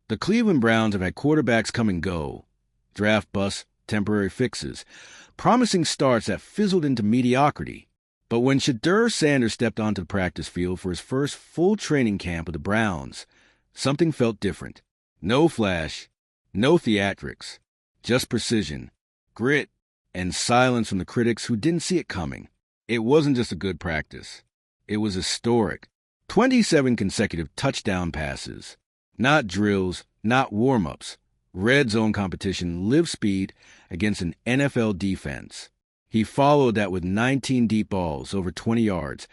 The Cleveland Browns have had quarterbacks come and go, draft busts, temporary fixes, promising starts that fizzled into mediocrity. But when Shedeur Sanders stepped onto the practice field for his first full training camp with the Browns, something felt different. No flash, no theatrics, just precision, grit, and silence from the critics who didn't see it coming. It wasn't just a good practice. It was historic. 27 consecutive touchdown passes. Not drills, not warm-ups. Red zone competition, live speed against an NFL defense. He followed that with 19 deep balls over 20 yards,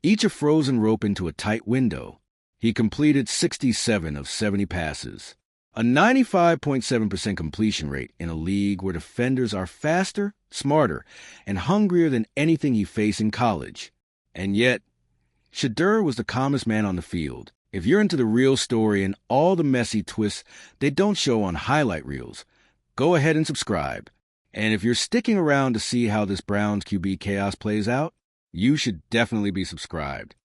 each a frozen rope into a tight window. He completed 67 of 70 passes, a 95.7% completion rate in a league where defenders are faster, smarter, and hungrier than anything he faced in college. And yet, Shedeur was the calmest man on the field. If you're into the real story and all the messy twists they don't show on highlight reels, go ahead and subscribe. And if you're sticking around to see how this Browns QB chaos plays out, you should definitely be subscribed.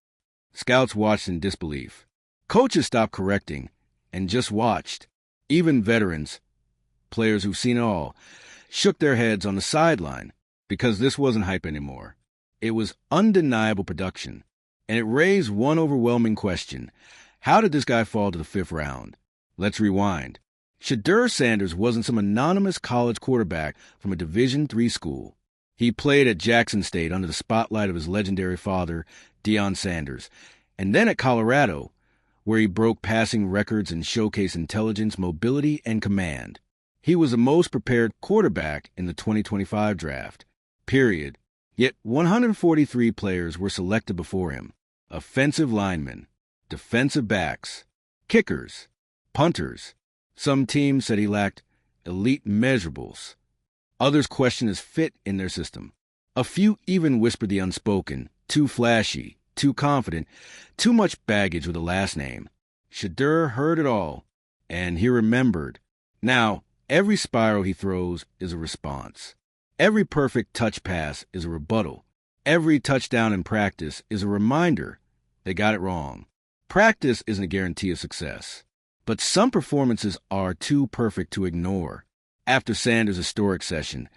Scouts watched in disbelief. Coaches stopped correcting and just watched. Even veterans, players who've seen it all, shook their heads on the sideline because this wasn't hype anymore. It was undeniable production, and it raised one overwhelming question. How did this guy fall to the 5th round? Let's rewind. Shedeur Sanders wasn't some anonymous college quarterback from a Division III school. He played at Jackson State under the spotlight of his legendary father, Deion Sanders, and then at Colorado, where he broke passing records and showcased intelligence, mobility, and command. He was the most prepared quarterback in the 2025 draft, period. Yet 143 players were selected before him. Offensive linemen, defensive backs, kickers, punters. Some teams said he lacked elite measurables. Others questioned his fit in their system. A few even whispered the unspoken, too flashy, too confident, too much baggage with a last name. Shedeur heard it all, and he remembered. Now, every spiral he throws is a response. Every perfect touch pass is a rebuttal. Every touchdown in practice is a reminder they got it wrong. Practice isn't a guarantee of success. But some performances are too perfect to ignore. After Sanders' historic session,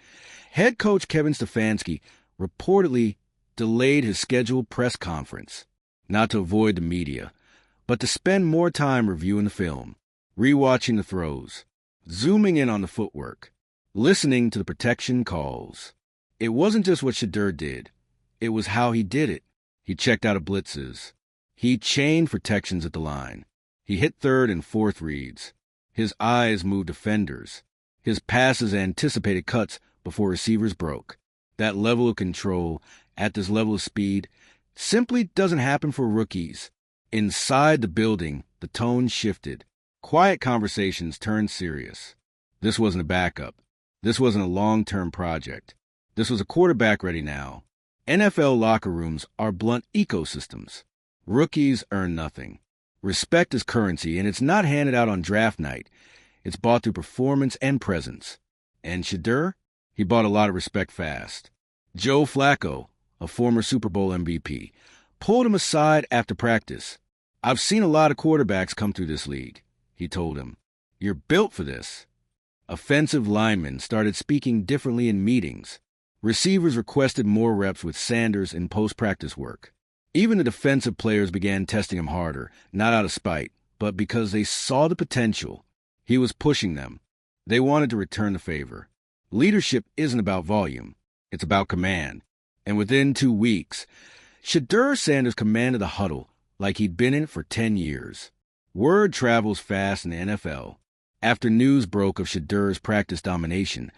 head coach Kevin Stefanski reportedly delayed his scheduled press conference, not to avoid the media, but to spend more time reviewing the film, rewatching the throws, zooming in on the footwork, listening to the protection calls. It wasn't just what Shedeur did. It was how he did it. He checked out of blitzes. He chained protections at the line. He hit 3rd and 4th reads. His eyes moved defenders. His passes anticipated cuts before receivers broke. That level of control, at this level of speed, simply doesn't happen for rookies. Inside the building, the tone shifted. Quiet conversations turned serious. This wasn't a backup. This wasn't a long-term project. This was a quarterback ready now. NFL locker rooms are blunt ecosystems. Rookies earn nothing. Respect is currency, and it's not handed out on draft night. It's bought through performance and presence. And Shedeur, he bought a lot of respect fast. Joe Flacco, a former Super Bowl MVP, pulled him aside after practice. "I've seen a lot of quarterbacks come through this league," he told him. "You're built for this." Offensive linemen started speaking differently in meetings. Receivers requested more reps with Sanders in post-practice work. Even the defensive players began testing him harder, not out of spite, but because they saw the potential. He was pushing them. They wanted to return the favor. Leadership isn't about volume. It's about command. And within 2 weeks, Shedeur Sanders commanded the huddle like he'd been in it for 10 years. Word travels fast in the NFL. After news broke of Shedeur's practice domination,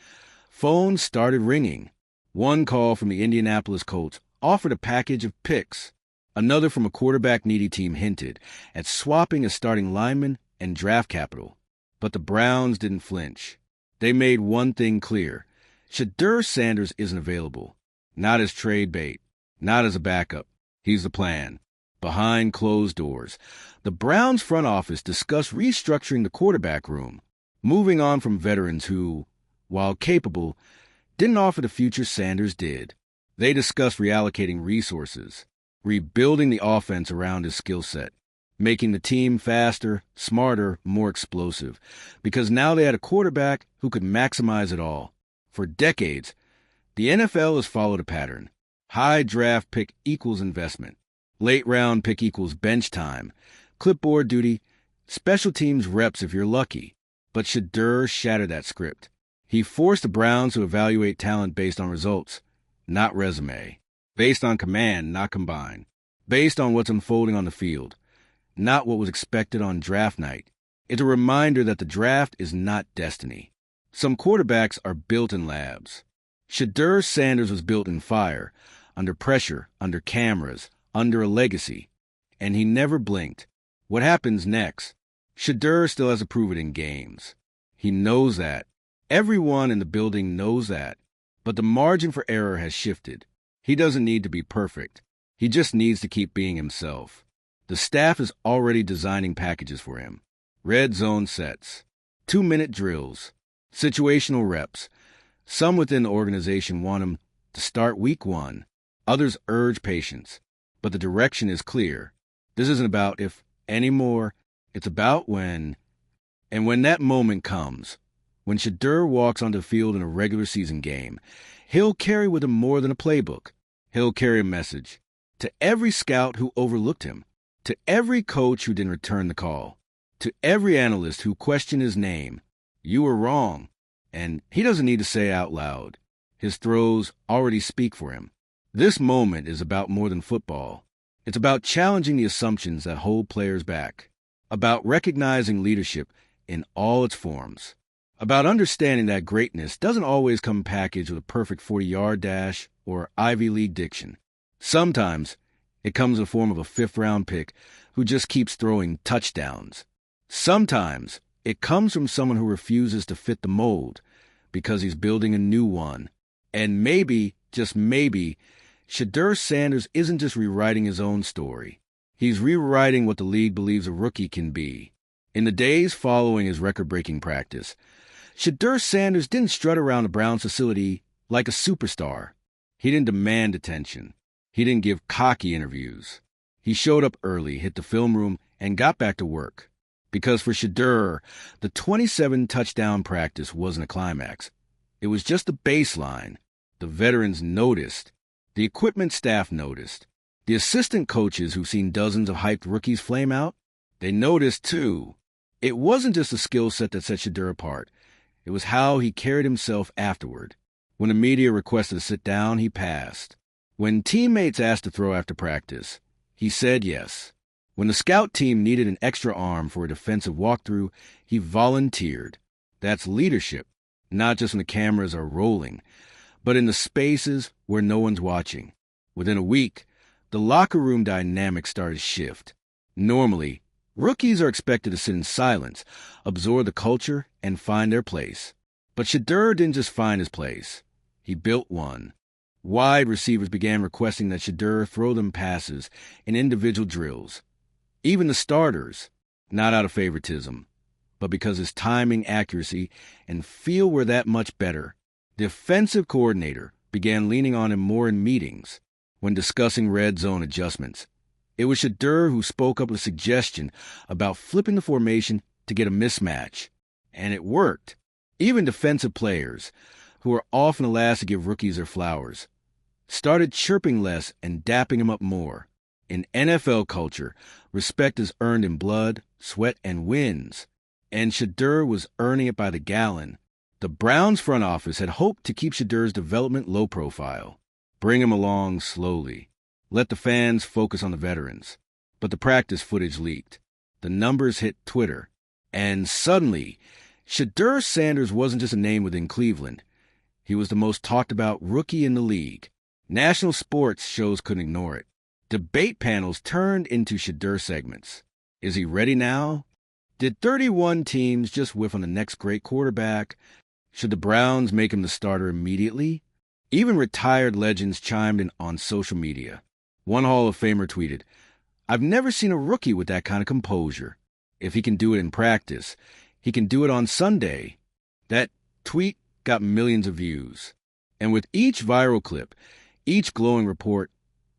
phones started ringing. One call from the Indianapolis Colts offered a package of picks. Another from a quarterback-needy team hinted at swapping a starting lineman and draft capital. But the Browns didn't flinch. They made one thing clear. Shedeur Sanders isn't available. Not as trade bait. Not as a backup. He's the plan. Behind closed doors, the Browns front office discussed restructuring the quarterback room, moving on from veterans who, while capable, didn't offer the future Sanders did. They discussed reallocating resources, rebuilding the offense around his skill set, making the team faster, smarter, more explosive, because now they had a quarterback who could maximize it all. For decades, the NFL has followed a pattern. High draft pick equals investment. Late round pick equals bench time. Clipboard duty, special teams reps if you're lucky. But Shedeur shattered that script. He forced the Browns to evaluate talent based on results, not resume. Based on command, not combine. Based on what's unfolding on the field, not what was expected on draft night. It's a reminder that the draft is not destiny. Some quarterbacks are built in labs. Shedeur Sanders was built in fire, under pressure, under cameras, under a legacy. And he never blinked. What happens next? Shedeur still has to prove it in games. He knows that. Everyone in the building knows that. But the margin for error has shifted. He doesn't need to be perfect. He just needs to keep being himself. The staff is already designing packages for him. Red zone sets, 2-minute drills, situational reps. Some within the organization want him to start week 1. Others urge patience. But the direction is clear. This isn't about if anymore. It's about when. And when that moment comes, when Shedeur walks onto the field in a regular season game, he'll carry with him more than a playbook. He'll carry a message. To every scout who overlooked him. To every coach who didn't return the call. To every analyst who questioned his name. You were wrong. And he doesn't need to say it out loud. His throws already speak for him. This moment is about more than football. It's about challenging the assumptions that hold players back. About recognizing leadership in all its forms. About understanding that greatness doesn't always come packaged with a perfect 40-yard dash or Ivy League diction. Sometimes it comes in the form of a 5th-round pick who just keeps throwing touchdowns. Sometimes it comes from someone who refuses to fit the mold because he's building a new one. And maybe, just maybe, Shedeur Sanders isn't just rewriting his own story. He's rewriting what the league believes a rookie can be. In the days following his record-breaking practice, Shedeur Sanders didn't strut around the Browns facility like a superstar. He didn't demand attention. He didn't give cocky interviews. He showed up early, hit the film room, and got back to work. Because for Shedeur, the 27-touchdown practice wasn't a climax. It was just the baseline. The veterans noticed. The equipment staff noticed. The assistant coaches who've seen dozens of hyped rookies flame out, they noticed too. It wasn't just the skill set that set Shedeur apart. It was how he carried himself afterward. When the media requested to sit down, he passed. When teammates asked to throw after practice, he said yes. When the scout team needed an extra arm for a defensive walkthrough, he volunteered. That's leadership, not just when the cameras are rolling, but in the spaces where no one's watching. Within a week, the locker room dynamic started to shift. Normally, rookies are expected to sit in silence, absorb the culture, and find their place. But Shedeur didn't just find his place. He built one. Wide receivers began requesting that Shedeur throw them passes in individual drills. Even the starters, not out of favoritism, but because his timing, accuracy, and feel were that much better. The offensive coordinator began leaning on him more in meetings when discussing red zone adjustments. It was Shedeur who spoke up with a suggestion about flipping the formation to get a mismatch. And it worked. Even defensive players, who are often the last to give rookies their flowers, started chirping less and dapping him up more. In NFL culture, respect is earned in blood, sweat, and wins. And Shedeur was earning it by the gallon. The Browns front office had hoped to keep Shedeur's development low profile. Bring him along slowly. Let the fans focus on the veterans. But the practice footage leaked. The numbers hit Twitter. And suddenly, Shedeur Sanders wasn't just a name within Cleveland. He was the most talked about rookie in the league. National sports shows couldn't ignore it. Debate panels turned into Shedeur segments. Is he ready now? Did 31 teams just whiff on the next great quarterback? Should the Browns make him the starter immediately? Even retired legends chimed in on social media. One Hall of Famer tweeted, "I've never seen a rookie with that kind of composure. If he can do it in practice, he can do it on Sunday." That tweet got millions of views. And with each viral clip, each glowing report,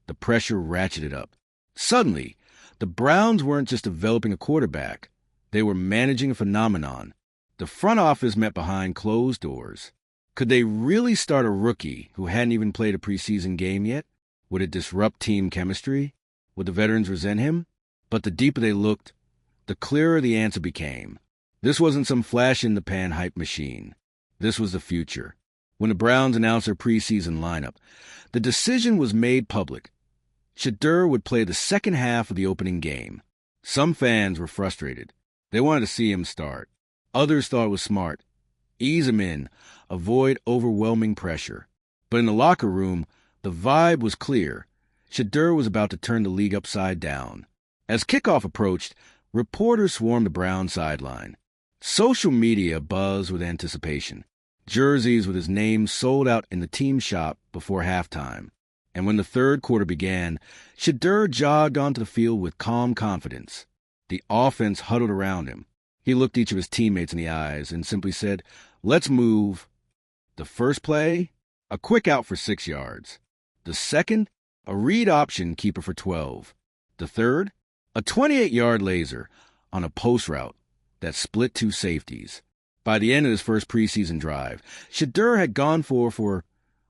the pressure ratcheted up. Suddenly, The Browns weren't just developing a quarterback. They were managing a phenomenon. The front office met behind closed doors. Could they really start a rookie who hadn't even played a preseason game yet? Would it disrupt team chemistry? Would the veterans resent him? But the deeper they looked, the clearer the answer became. This wasn't some flash-in-the-pan hype machine. This was the future. When the Browns announced their preseason lineup, the decision was made public. Shedeur would play the second half of the opening game. Some fans were frustrated. They wanted to see him start. Others thought it was smart. Ease him in, avoid overwhelming pressure. But in the locker room, the vibe was clear. Shedeur was about to turn the league upside down. As kickoff approached, reporters swarmed the Browns sideline. Social media buzzed with anticipation. Jerseys with his name sold out in the team shop before halftime. And when the third quarter began, Shedeur jogged onto the field with calm confidence. The offense huddled around him. He looked each of his teammates in the eyes and simply said, "Let's move." The first play, a quick out for 6 yards. The second, a read option keeper for 12. The third, a 28-yard laser on a post route that split two safeties. By the end of his first preseason drive, Shedeur had gone for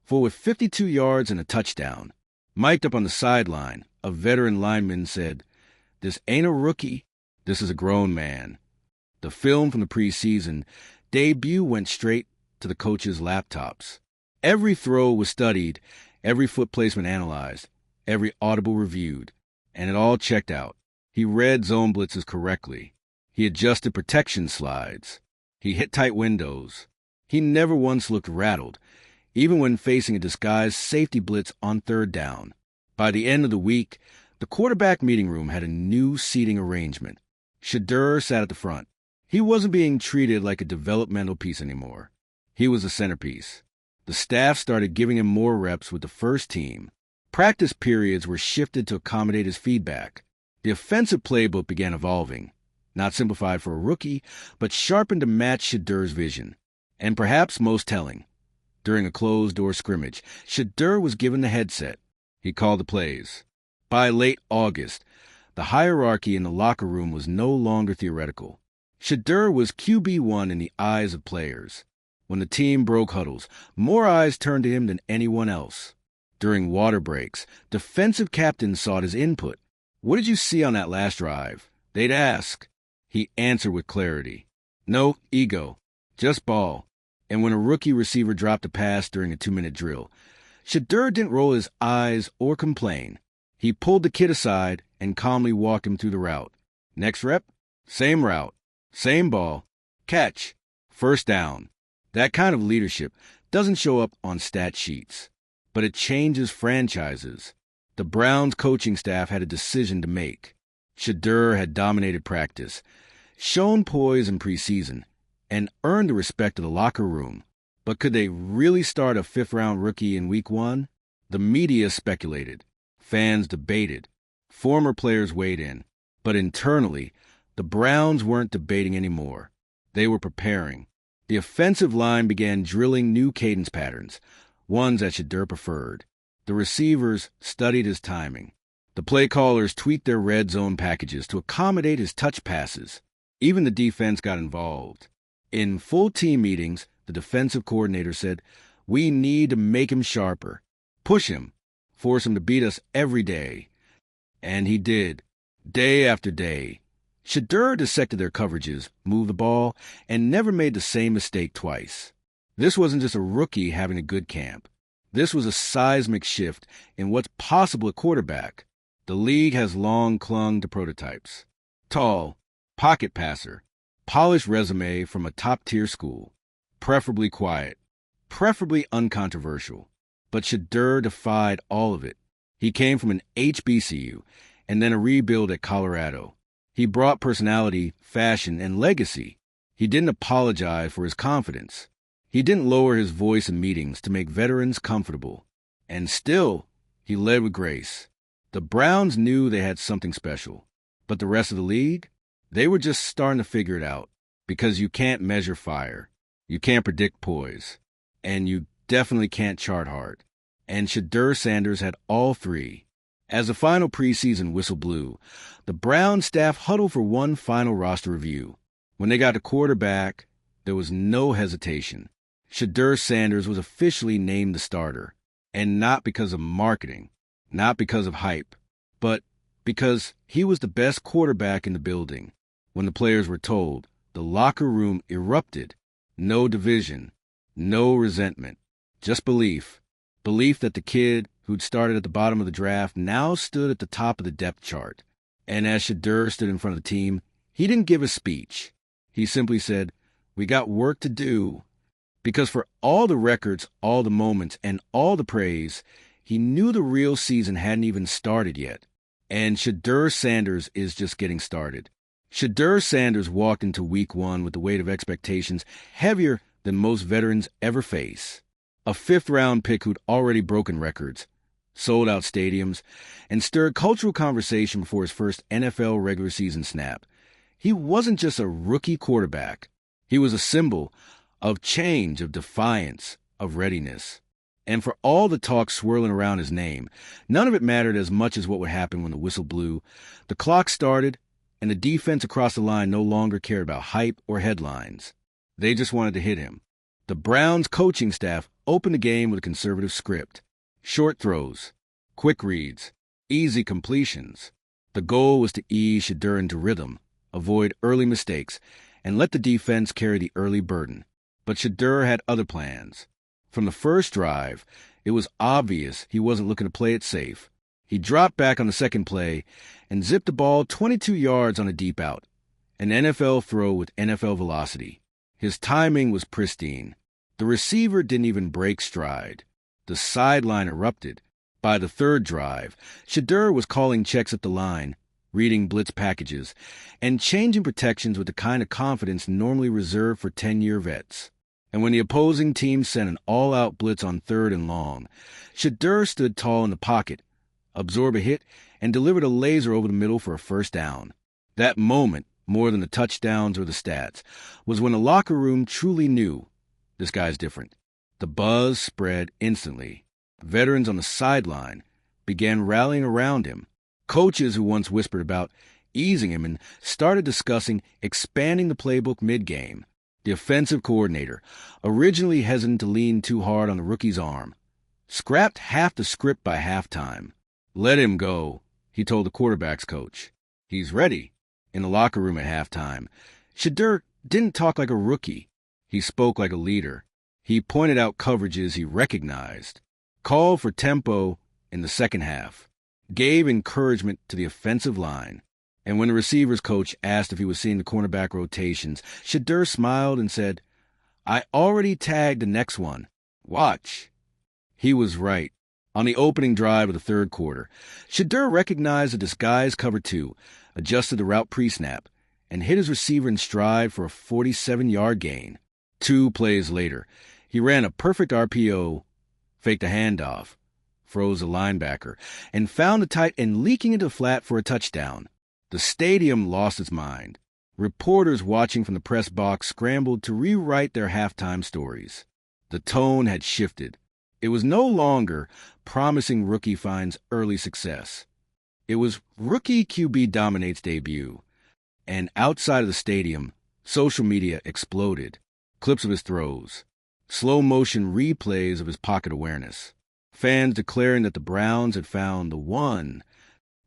with 52 yards and a touchdown. Mic'd up on the sideline, a veteran lineman said, "This ain't a rookie. This is a grown man." The film from the preseason debut went straight to the coaches' laptops. Every throw was studied, every foot placement analyzed, every audible reviewed, and it all checked out. He read zone blitzes correctly. He adjusted protection slides. He hit tight windows. He never once looked rattled, even when facing a disguised safety blitz on third down. By the end of the week, the quarterback meeting room had a new seating arrangement. Shedeur sat at the front. He wasn't being treated like a developmental piece anymore. He was the centerpiece. The staff started giving him more reps with the first team. Practice periods were shifted to accommodate his feedback. The offensive playbook began evolving, not simplified for a rookie, but sharpened to match Shedeur's vision. And perhaps most telling, during a closed-door scrimmage, Shedeur was given the headset. He called the plays. By late August, the hierarchy in the locker room was no longer theoretical. Shedeur was QB1 in the eyes of players. When the team broke huddles, more eyes turned to him than anyone else. During water breaks, defensive captains sought his input. "What did you see on that last drive?" They'd ask. He answered with clarity. "No ego, just ball." And when a rookie receiver dropped a pass during a 2-minute drill, Shedeur didn't roll his eyes or complain. He pulled the kid aside and calmly walked him through the route. Next rep, same route, same ball, catch, first down. That kind of leadership doesn't show up on stat sheets, but it changes franchises. The Browns coaching staff had a decision to make. Shedeur had dominated practice, shown poise in preseason, and earned the respect of the locker room. But could they really start a fifth-round rookie in week 1? The media speculated. Fans debated. Former players weighed in. But internally, the Browns weren't debating anymore. They were preparing. The offensive line began drilling new cadence patterns, ones that Shedeur preferred. The receivers studied his timing. The play callers tweaked their red zone packages to accommodate his touch passes. Even the defense got involved. In full team meetings, the defensive coordinator said, "We need to make him sharper. Push him. Force him to beat us every day." And he did, day after day. Shedeur dissected their coverages, moved the ball, and never made the same mistake twice. This wasn't just a rookie having a good camp. This was a seismic shift in what's possible at quarterback. The league has long clung to prototypes. Tall, pocket passer, polished resume from a top-tier school, preferably quiet, preferably uncontroversial. But Shedeur defied all of it. He came from an HBCU and then a rebuild at Colorado. He brought personality, fashion, and legacy. He didn't apologize for his confidence. He didn't lower his voice in meetings to make veterans comfortable. And still, he led with grace. The Browns knew they had something special. But the rest of the league? They were just starting to figure it out. Because you can't measure fire. You can't predict poise. And you definitely can't chart hard. And Shedeur Sanders had all three. As the final preseason whistle blew, the Browns staff huddled for one final roster review. When they got to quarterback, there was no hesitation. Shedeur Sanders was officially named the starter, and not because of marketing, not because of hype, but because he was the best quarterback in the building. When the players were told, the locker room erupted. No division, no resentment, just belief. Belief that the kid who'd started at the bottom of the draft now stood at the top of the depth chart. And as Shedeur stood in front of the team, he didn't give a speech. He simply said, "We got work to do." Because for all the records, all the moments, and all the praise, he knew the real season hadn't even started yet. And Shedeur Sanders is just getting started. Shedeur Sanders walked into week one with the weight of expectations heavier than most veterans ever face. A fifth-round pick who'd already broken records, sold out stadiums, and stirred cultural conversation before his first NFL regular season snap. He wasn't just a rookie quarterback. He was a symbol of change, of defiance, of readiness. And for all the talk swirling around his name, none of it mattered as much as what would happen when the whistle blew. The clock started, and the defense across the line no longer cared about hype or headlines. They just wanted to hit him. The Browns coaching staff opened the game with a conservative script. Short throws, quick reads, easy completions. The goal was to ease Shedeur into rhythm, avoid early mistakes, and let the defense carry the early burden. But Shedeur had other plans. From the first drive, it was obvious he wasn't looking to play it safe. He dropped back on the second play and zipped the ball 22 yards on a deep out, an NFL throw with NFL velocity. His timing was pristine. The receiver didn't even break stride. The sideline erupted. By the third drive, Shedeur was calling checks up the line, reading blitz packages, and changing protections with the kind of confidence normally reserved for 10-year vets. And when the opposing team sent an all-out blitz on third and long, Shedeur stood tall in the pocket, absorbed a hit, and delivered a laser over the middle for a first down. That moment, more than the touchdowns or the stats, was when the locker room truly knew, this guy's different. The buzz spread instantly. Veterans on the sideline began rallying around him. Coaches who once whispered about easing him and started discussing expanding the playbook mid-game. The offensive coordinator, originally hesitant to lean too hard on the rookie's arm, scrapped half the script by halftime. "Let him go," he told the quarterback's coach. "He's ready." In the locker room at halftime, Shedeur didn't talk like a rookie. He spoke like a leader. He pointed out coverages he recognized, called for tempo in the second half, gave encouragement to the offensive line. And when the receivers coach asked if he was seeing the cornerback rotations, Shedeur smiled and said, "I already tagged the next one. Watch." He was right. On the opening drive of the third quarter, Shedeur recognized the disguised cover two, adjusted the route pre-snap, and hit his receiver in stride for a 47-yard gain. 2 plays later, he ran a perfect RPO, faked a handoff, froze a linebacker, and found the tight end leaking into the flat for a touchdown. The stadium lost its mind. Reporters watching from the press box scrambled to rewrite their halftime stories. The tone had shifted. It was no longer promising rookie finds early success. It was rookie QB dominates debut. And outside of the stadium, social media exploded. Clips of his throws, slow-motion replays of his pocket awareness, fans declaring that the Browns had found the one.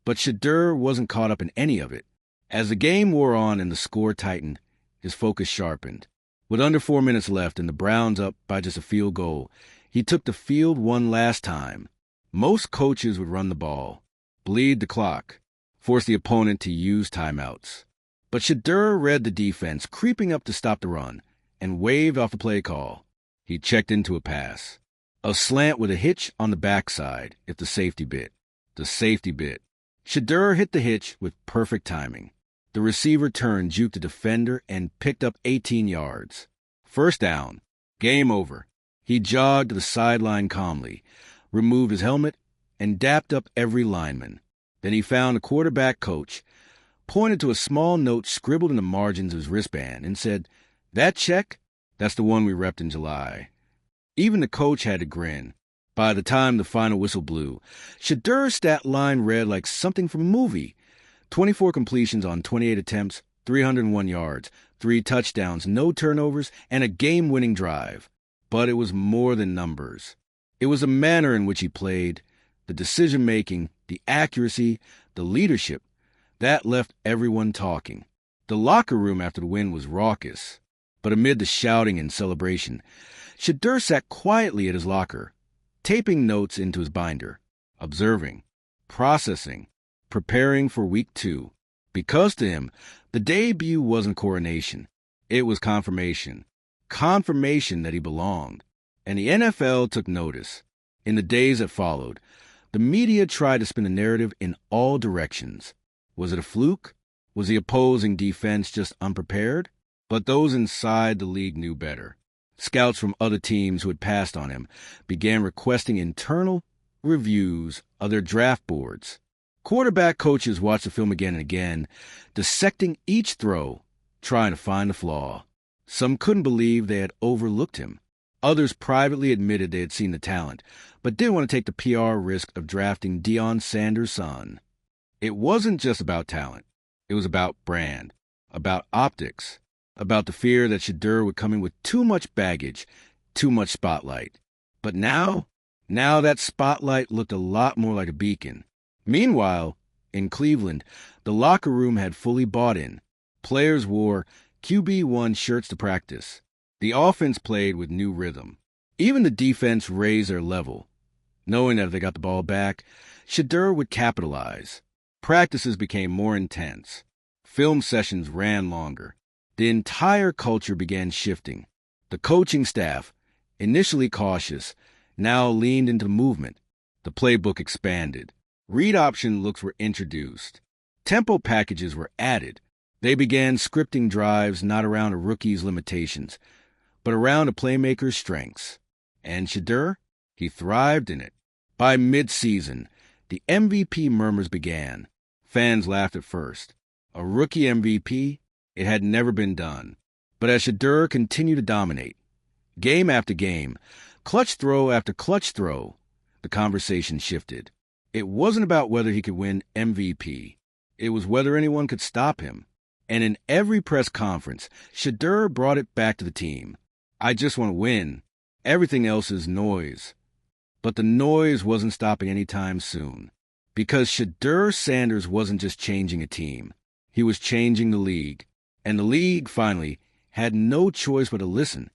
But Shedeur wasn't caught up in any of it. As the game wore on and the score tightened, his focus sharpened. With under 4 minutes left and the Browns up by just a field goal, he took the field one last time. Most coaches would run the ball, bleed the clock, force the opponent to use timeouts. But Shedeur read the defense creeping up to stop the run and waved off the play call. He checked into a pass. A slant with a hitch on the backside if the safety bit. The safety bit. Shedeur hit the hitch with perfect timing. The receiver turned, juked the defender, and picked up 18 yards. First down. Game over. He jogged to the sideline calmly, removed his helmet, and dapped up every lineman. Then he found a quarterback coach, pointed to a small note scribbled in the margins of his wristband, and said, "That check? That's the one we repped in July." Even the coach had to grin. By the time the final whistle blew, Shedeur's stat line read like something from a movie. 24 completions on 28 attempts, 301 yards, 3 touchdowns, no turnovers, and a game-winning drive. But it was more than numbers. It was the manner in which he played, the decision-making, the accuracy, the leadership. That left everyone talking. The locker room after the win was raucous. But amid the shouting and celebration, Shedeur sat quietly at his locker, taping notes into his binder, observing, processing, preparing for week 2. Because to him, the debut wasn't coronation. It was confirmation. Confirmation that he belonged. And the NFL took notice. In the days that followed, the media tried to spin the narrative in all directions. Was it a fluke? Was the opposing defense just unprepared? But those inside the league knew better. Scouts from other teams who had passed on him began requesting internal reviews of their draft boards. Quarterback coaches watched the film again and again, dissecting each throw, trying to find the flaw. Some couldn't believe they had overlooked him. Others privately admitted they had seen the talent, but didn't want to take the PR risk of drafting Shedeur Sanders' son. It wasn't just about talent. It was about brand, about optics, about the fear that Shedeur would come in with too much baggage, too much spotlight. But now that spotlight looked a lot more like a beacon. Meanwhile, in Cleveland, the locker room had fully bought in. Players wore QB1 shirts to practice. The offense played with new rhythm. Even the defense raised their level, knowing that if they got the ball back, Shedeur would capitalize. Practices became more intense. Film sessions ran longer. The entire culture began shifting. The coaching staff, initially cautious, now leaned into movement. The playbook expanded. Read option looks were introduced. Tempo packages were added. They began scripting drives not around a rookie's limitations, but around a playmaker's strengths. And Shedeur, he thrived in it. By mid-season, the MVP murmurs began. Fans laughed at first. A rookie MVP? It had never been done. But as Shedeur continued to dominate, game after game, clutch throw after clutch throw, the conversation shifted. It wasn't about whether he could win MVP. It was whether anyone could stop him. And in every press conference, Shedeur brought it back to the team. I just want to win. Everything else is noise. But the noise wasn't stopping anytime soon. Because Shedeur Sanders wasn't just changing a team. He was changing the league. And the league, finally, had no choice but to listen.